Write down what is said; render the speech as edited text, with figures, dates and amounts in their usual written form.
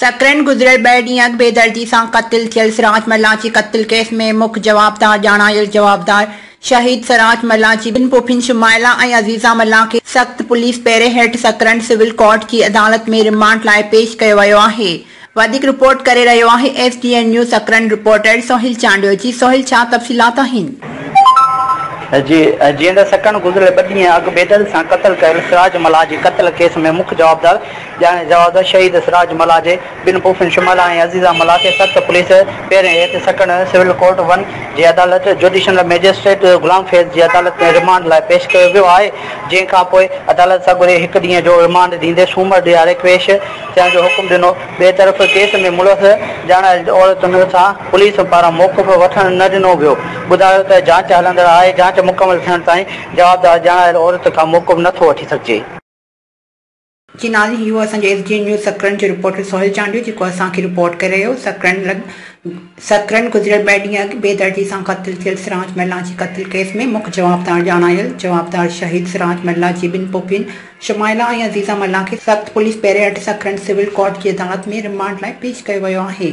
सकरन गुज़िरियल 2 ॾींहं अॻु बेदर्दी सां क़त्ल थियल सिराज मल्लाची क़त्ल केस में मुख्य जवाबदार ॼाणायल जवाबदार शहीद सिराज मल्लाची बिन पुफिन शुमाइला ऐं अज़ीज़ा मल्ला खे सख़्त पुलिस पहिरे हेठि सकरन सिविल कोर्ट जी अदालत में रिमांड लाइ पेश कयो वियो आहे। वधीक रिपोर्ट करे रहियो आहे SDN news सकरन reporter Sohil Chandio जी। सोहिल, छा तफ़सीलात आहिनि? जीअं त सकरन गुज़िरियल 2 ॾींहं अॻु बेदर्दी सां क़त्ल कयल सिराज मल्ला जे क़त्ल केस में मुख्य जवाबदार शहीद सिराज मल्ला जे बिन पुफिन शुमाइला ऐं अज़ीज़ा मल्ला खे सख़्त पुलिस पहिरें हेठि सकरन सिविल कोर्ट 1 जी अदालत जुडिशल मैजिस्ट्रेट गुलाम फैज़ जी अदालत में रिमांड लाइ पेश कयो वियो आहे। जंहिंखां पोइ अदालत सगुरे 1 ॾींहं जो रिमांड ॾींदे सूमर ॾियारे पेश थियण जो हुकुम ॾिनो। ॿिए तरफ़ केस में मुलज़ ॼाणायल औरतुनि सां पुलिस पारां मौक़िफ़ वठणु न ॾिनो वियो। ॿुधायो त जांच हलंदड़ आहे। जांच मुकमल थियण ताईं जवाबदार ॼाणायल औरत खां मौक़िफ़ नथो वठी सघिजे। जी नाज़रीन, इहो असांजे SDN न्यूज़ सकरन जो रिपोर्टर सोहिल चांडियो जेको असांखे रिपोर्ट करे रहियो। सकरन गुज़िरियल 2 ॾींहं अॻु बेदर्दी सां क़त्ल थियल सिराज मल्ला जी क़त्ल केस में मुख्य जवाबदार ॼाणायल जवाबदार शहीद सिराज मल्ला जी बिन पुफिन शुमाइला ऐं अज़ीज़ा मल्ला खे सख़्त पुलिस पहिरें हेठि सकरन सिविल कोर्ट जी अदालत में रिमांड लाइ पेश कयो वियो आहे।